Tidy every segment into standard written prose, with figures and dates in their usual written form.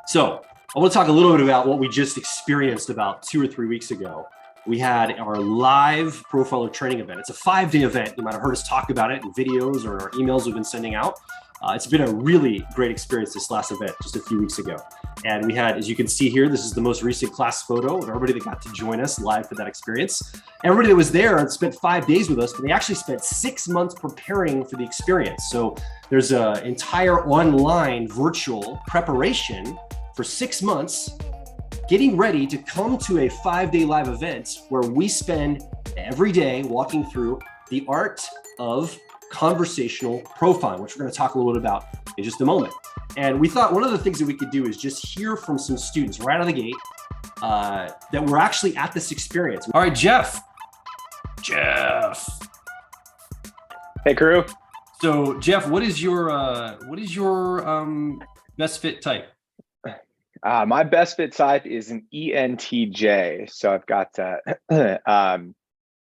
So I want to talk a little bit about what we just experienced about 2 or 3 weeks ago. We had our live profiler training event. It's a 5-day event. You might have heard us talk about it in videos or our emails we've been sending out. It's been a really great experience, this last event just a few weeks ago. And we had, as you can see here, this is the most recent class photo of everybody that got to join us live for that experience. Everybody that was there and spent 5 days with us, but they actually spent 6 months preparing for the experience. So there's an entire online virtual preparation for 6 months, getting ready to come to a 5-day live event where we spend every day walking through the art of conversational profiling, which we're going to talk a little bit about in just a moment. And we thought one of the things that we could do is just hear from some students right out of the gate that were actually at this experience. All right, Jeff. Hey, crew. So, Jeff, what is your best fit type? My best fit type is an ENTJ. So I've got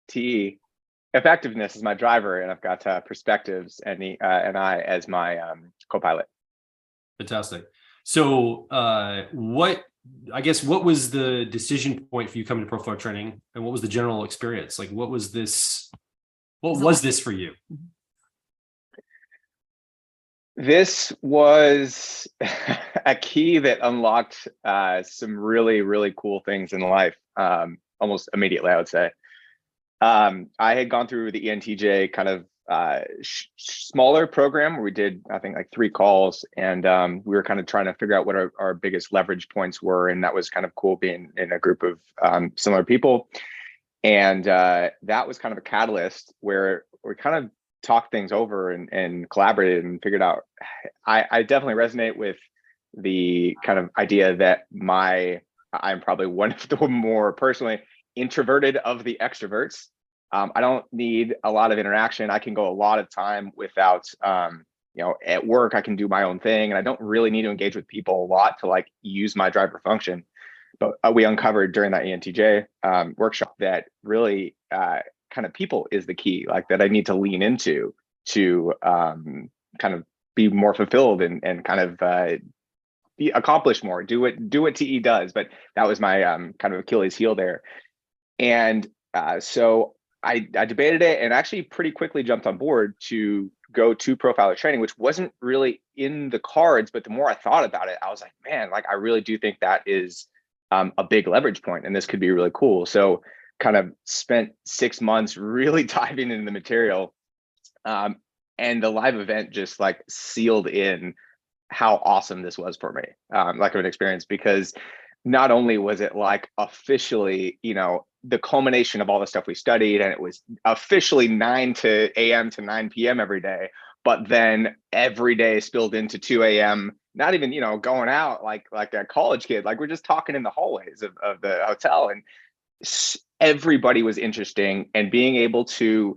TE. Effectiveness is my driver, and I've got perspectives and I as my co-pilot. Fantastic. So what was the decision point for you coming to profile training, and what was the general experience? Like, what was this for you? This was a key that unlocked some really, really cool things in life almost immediately, I would say. I had gone through the ENTJ kind of smaller program where we did, I think, like 3 calls, and we were kind of trying to figure out what our biggest leverage points were. And that was kind of cool, being in a group of similar people. And that was kind of a catalyst where we kind of talked things over and collaborated and figured out. I definitely resonate with the kind of idea that I'm probably one of the more personally introverted of the extroverts. I don't need a lot of interaction. I can go a lot of time without, at work, I can do my own thing, and I don't really need to engage with people a lot to like use my driver function. But we uncovered during that ENTJ workshop that really kind of people is the key, like that I need to lean into to kind of be more fulfilled and kind of accomplish more, do what TE does. But that was my kind of Achilles heel there. And so I debated it and actually pretty quickly jumped on board to go to profiler training, which wasn't really in the cards. But the more I thought about it, I was like, man, like I really do think that is a big leverage point, and this could be really cool. So kind of spent 6 months really diving into the material. And the live event just like sealed in how awesome this was for me, like of an experience, because not only was it like officially, the culmination of all the stuff we studied, and it was officially 9 a.m. to 9 p.m. every day, but then every day spilled into 2 a.m., not even, going out like a college kid, like we're just talking in the hallways of the hotel, and everybody was interesting, and being able to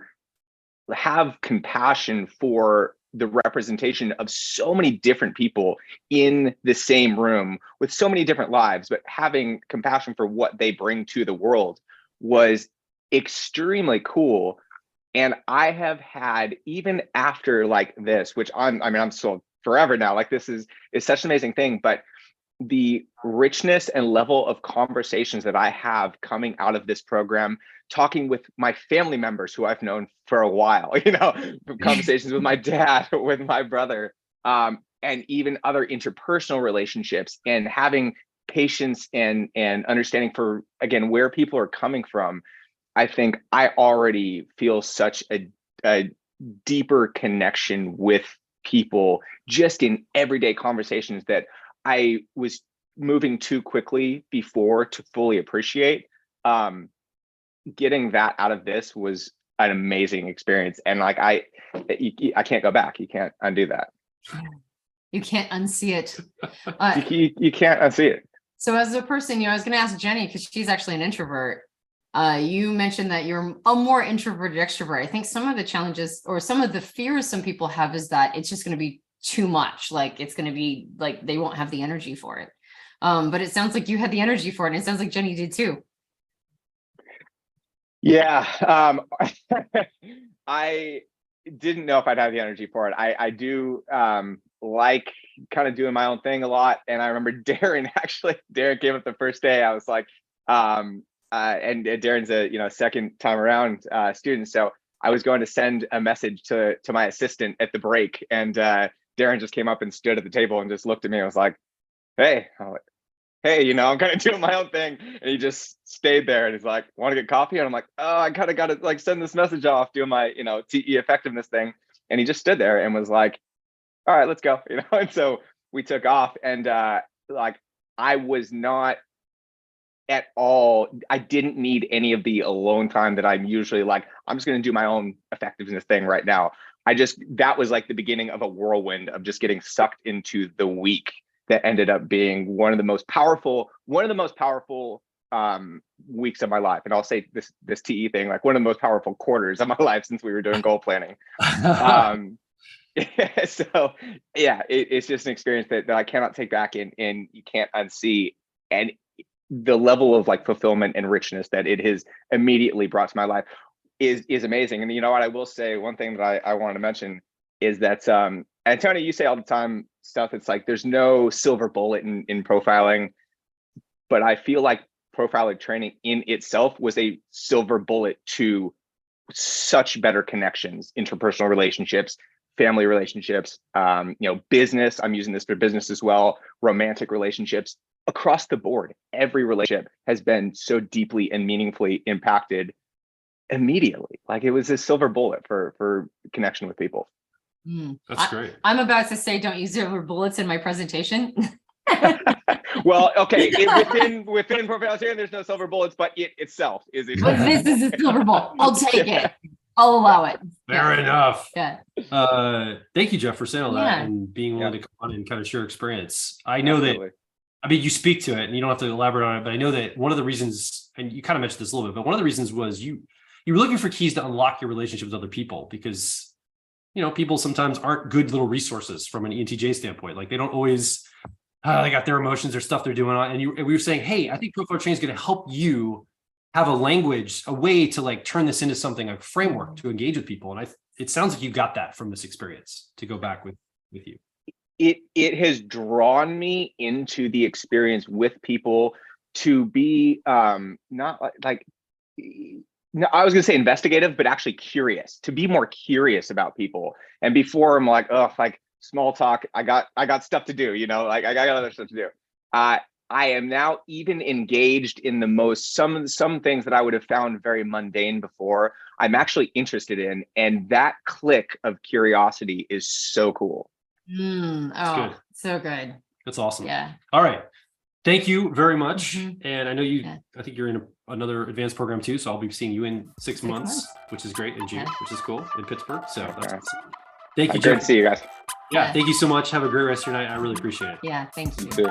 have compassion for the representation of so many different people in the same room with so many different lives, but having compassion for what they bring to the world was extremely cool. And I have had, even after like this, which I'm still forever now, like this is such an amazing thing, but the richness and level of conversations that I have coming out of this program, talking with my family members who I've known for a while, conversations with my dad, with my brother, and even other interpersonal relationships, and having patience and understanding for, again, where people are coming from. I think I already feel such a deeper connection with people just in everyday conversations that I was moving too quickly before to fully appreciate. Getting that out of this was an amazing experience. And like, I can't go back. You can't undo that. You can't unsee it. You can't unsee it. So as a person, I was going to ask Jenny, because she's actually an introvert. You mentioned that you're a more introverted extrovert. I think some of the challenges or some of the fears some people have is that it's just going to be too much. Like it's going to be like they won't have the energy for it. But it sounds like you had the energy for it. And it sounds like Jenny did too. Yeah. I didn't know if I'd have the energy for it. I do like kind of doing my own thing a lot. And I remember Darren came up the first day. I was like, and Darren's a second time around student, so I was going to send a message to my assistant at the break, and Darren just came up and stood at the table and just looked at me. I was like, hey. I'm like, hey, I'm kind of doing my own thing. And he just stayed there and he's like, want to get coffee? And I'm like, oh, I kind of got to like send this message off, doing my, TE effectiveness thing. And he just stood there and was like, all right, let's go. And so we took off, and like, I was not at all, I didn't need any of the alone time that I'm usually like, I'm just going to do my own effectiveness thing right now. That was like the beginning of a whirlwind of just getting sucked into the week that ended up being one of the most powerful weeks of my life. And I'll say this TE thing, like one of the most powerful quarters of my life since we were doing goal planning. So yeah, it's just an experience that I cannot take back, and you can't unsee. And the level of like fulfillment and richness that it has immediately brought to my life is amazing. And you know what, I will say one thing that I wanted to mention is that, and Tony, you say all the time stuff, it's like, there's no silver bullet in profiling, but I feel like profiling training in itself was a silver bullet to such better connections, interpersonal relationships, family relationships, business. I'm using this for business as well, romantic relationships across the board. Every relationship has been so deeply and meaningfully impacted immediately. Like, it was a silver bullet for connection with people. That's great. I'm about to say, don't use silver bullets in my presentation. Well, okay, within profiling training, there's no silver bullets, but it itself is a But this is a silver bullet. I'll take it. I'll allow it. Fair enough. Yeah. Thank you, Jeff, for saying all that and being willing to come on and kind of share experience. I know that, you speak to it and you don't have to elaborate on it, but I know that one of the reasons, and you kind of mentioned this a little bit, but one of the reasons was you were looking for keys to unlock your relationship with other people, because people sometimes aren't good little resources from an ENTJ standpoint. Like, they don't always, they got their emotions, their stuff they're doing on. And we were saying, hey, I think profile training is going to help you have a language, a way to like turn this into something, a framework to engage with people. And it sounds like you got that from this experience to go back with you. It has drawn me into the experience with people to be not like no, I was gonna say investigative, but actually curious, to be more curious about people. And before, I'm like, oh, like small talk, I got stuff to do, like I got other stuff to do. I am now even engaged in the most, some things that I would have found very mundane before, I'm actually interested in. And that click of curiosity is so cool. Good. So good. That's awesome. Yeah. All right. Thank you very much. And I know I think you're in another advanced program too. So I'll be seeing you in 6 months, which is great, in June, which is cool, in Pittsburgh. So that's awesome. Thank you, Jeff. Great to see you guys. Yeah. Thank you so much. Have a great rest of your night. I really appreciate it. Yeah. Thank you. You too.